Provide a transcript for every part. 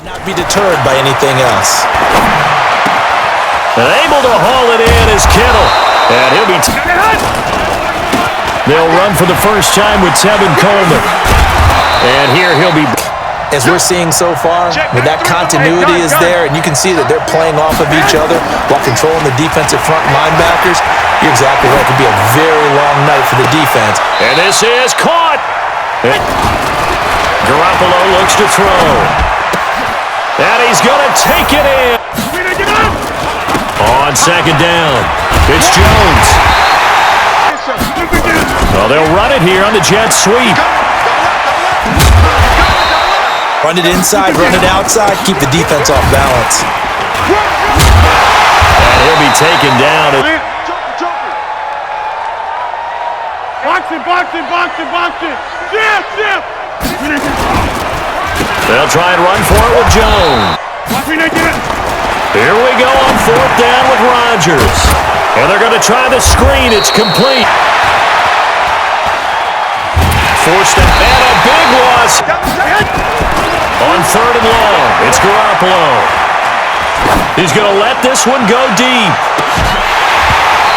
Not be deterred by anything else. And able to haul it in is Kittle. And he'll be... They'll run for the first time with Tevin Coleman. And here he'll be... As we're seeing so far, with that continuity is there, and you can see that they're playing off of each other while controlling the defensive front linebackers. You're exactly right. It could be a very long night for the defense. And this is caught. Garoppolo looks to throw. And he's going to take it in. On second down, it's Jones. Well, they'll run it here on the jet sweep. Run it inside, run it outside, keep the defense off balance. And he'll be taken down. Box it. Shift. They'll try and run for it with Jones. Here we go on fourth down with Rodgers. And they're going to try the screen. It's complete. Forced it, and a big loss. On third and long, it's Garoppolo. He's going to let this one go deep.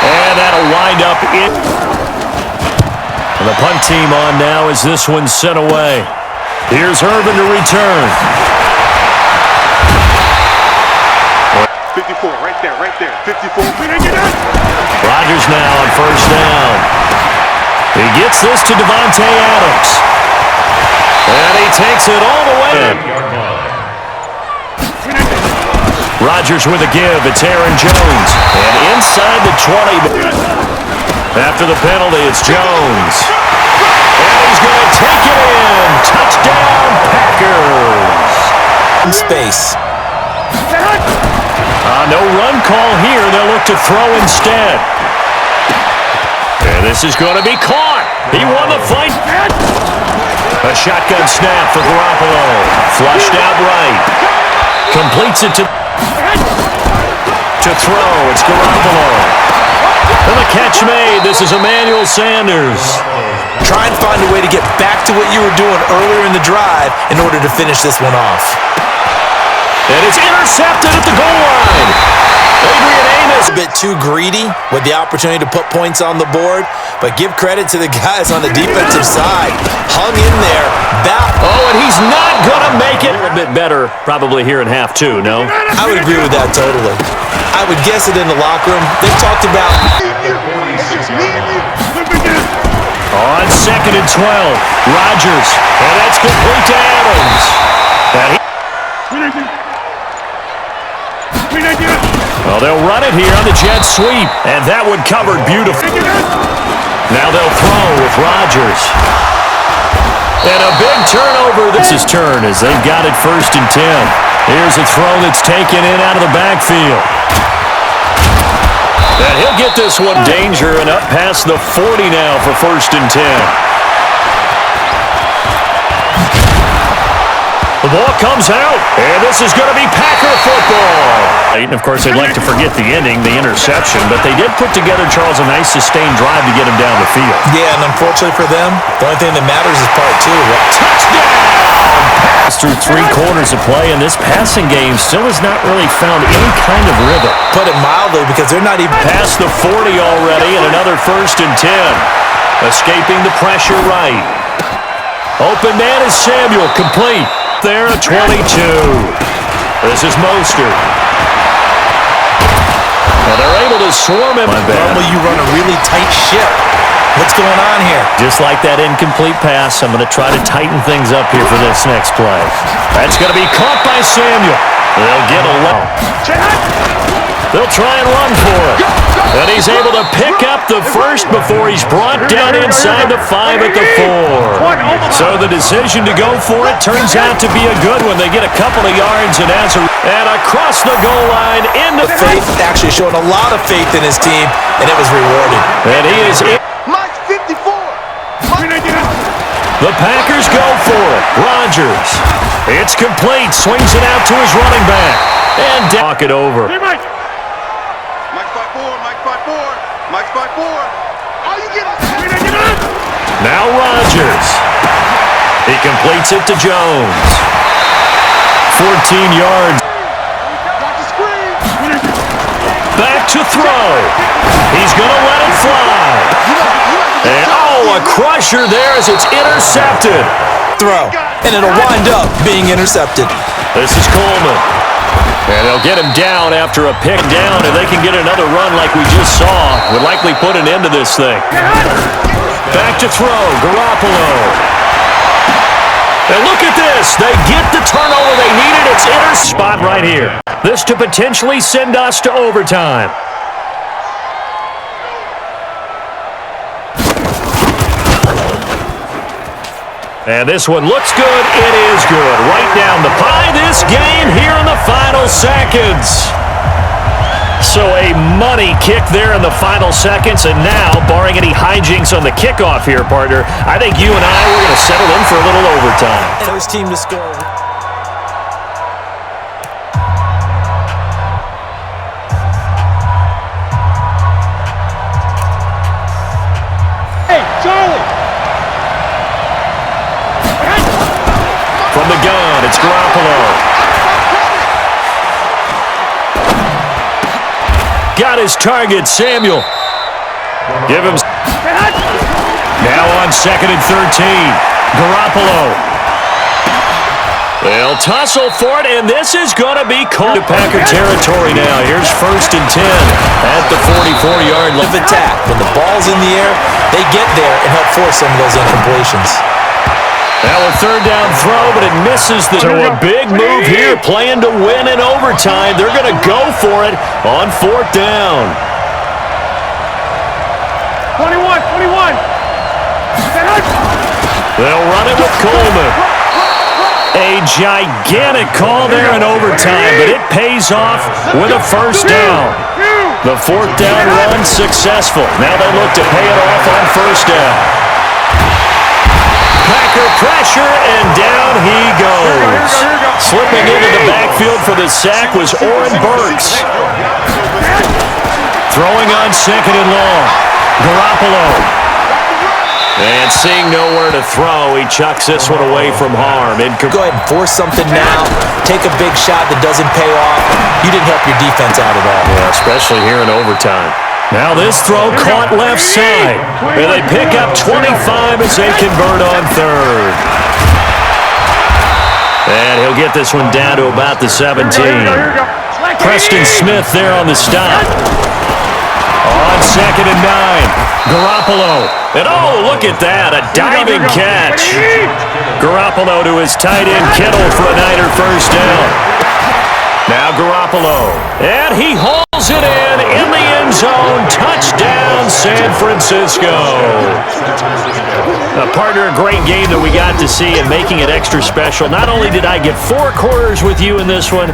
And that'll wind up in. And the punt team on now as this one's sent away. Here's Irvin to return. 54, right there. 54. Rodgers now on first down. He gets this to Devontae Adams. And he takes it all the way. Rodgers with a give. It's Aaron Jones. And inside the 20. After the penalty, it's Jones. And he's going to take it in. Touchdown, Packers. In space. No run call here. They'll look to throw instead. And this is going to be caught. He won the fight. A shotgun snap for Garoppolo. Flushed out right. Completes it to throw. It's Garoppolo. And the catch made. This is Emmanuel Sanders. Try and find a way to get back to what you were doing earlier in the drive in order to finish this one off. And it's intercepted at the goal line. Adrian Amos. A bit too greedy with the opportunity to put points on the board, but give credit to the guys on the defensive side. Hung in there. Oh, and he's not going to make it. A bit better probably here in half two, no? I would agree with that totally. I would guess it in the locker room. They talked about... On second and 12, Rodgers. And that's complete to Adams. Well, they'll run it here on the jet sweep. And that one covered beautifully. Now they'll throw with Rodgers. And a big turnover. This is turn as they've got it first and 10. Here's a throw that's taken in out of the backfield. And he'll get this one. Danger and up past the 40 now for first and 10. The ball comes out, and this is going to be Packer football. And of course, they'd like to forget the ending, the interception, but they did put together, Charles, a nice sustained drive to get him down the field. Yeah, and unfortunately for them, the only thing that matters is part two. Touchdown! Pass through 3 quarters of play, and this passing game still has not really found any kind of rhythm. Put it mildly, because they're not even... Past the 40 already, and another first and 10. Escaping the pressure right. Open man is Samuel, complete. There, 22. This is Mostert. Well, they're able to swarm him. Normally you run a really tight ship. What's going on here? Just like that incomplete pass, I'm going to try to tighten things up here for this next play. That's going to be caught by Samuel. They'll get a low. They'll try and run for it. And he's able to pick up the first before he's brought down inside the 5 at the 4. So the decision to go for it turns out to be a good one. They get a couple of yards and across the goal line into faith, actually showing a lot of faith in his team, and it was rewarded. And he is in. Mike 54. The Packers go for it. Rodgers. It's complete. Swings it out to his running back. And knock it over. Mike 5-4. All you get is... Now Rodgers. He completes it to Jones. 14 yards. Back to throw. He's going to let it fly. And, a crusher there as it's intercepted. Throw, and it'll wind up being intercepted. This is Coleman. And they'll get him down after a pick down, and they can get another run like we just saw. Would likely put an end to this thing. Back to throw, Garoppolo. And look at this. They get the turnover they needed. It's spot right here. This to potentially send us to overtime. And this one looks good. It is good. Right down the pie. This game here in the final seconds. So a money kick there in the final seconds. And now, barring any hijinks on the kickoff here, partner, I think you and I are going to settle in for a little overtime. First team to score. Hey, Charlie! From the gun, it's Garoppolo. Got his target, Samuel. Give him. Now on 2nd and 13. Garoppolo. They'll tussle for it, and this is going to be called to Packer territory now. Here's 1st and 10 at the 44-yard line. Of attack. When the ball's in the air, they get there and help force some of those incompletions. Now a 3rd down throw, but it misses the. So a big move here, playing to win in overtime. They're going to go for it on 4th down. 21. They'll run it with Coleman. A gigantic call there in overtime, but it pays off with a 1st down. The 4th down run successful. Now they look to pay it off on 1st down. Packer pressure, and down he goes. Slipping into the backfield for the sack was Oren Burks. Throwing on 2nd and long. Garoppolo. And seeing nowhere to throw, he chucks this one away from harm. Go ahead and force something now. Take a big shot that doesn't pay off. You didn't help your defense out at all. Yeah, especially here in overtime. Now this throw caught left side. And they pick up 25 as they convert on 3rd. And he'll get this one down to about the 17. Preston Smith there on the stop. On 2nd and 9. Garoppolo. And look at that. A diving catch. Garoppolo to his tight end Kittle for a Niner 1st down. Now Garoppolo. And he hauls it in the end zone. Touchdown, San Francisco. Partner, a great game that we got to see and making it extra special. Not only did I get 4 quarters with you in this one,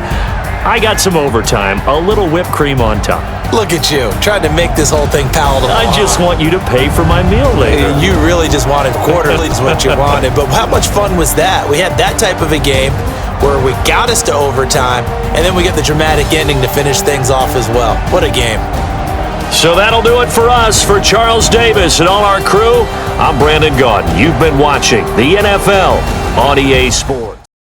I got some overtime, a little whipped cream on top. Look at you, trying to make this whole thing palatable. I just want you to pay for my meal later. You really just wanted quarterly is what you wanted. But how much fun was that? We had that type of a game where we got us to overtime, and then we get the dramatic ending to finish things off as well. What a game. So that'll do it for us. For Charles Davis and all our crew, I'm Brandon Gaudin. You've been watching the NFL on EA Sports.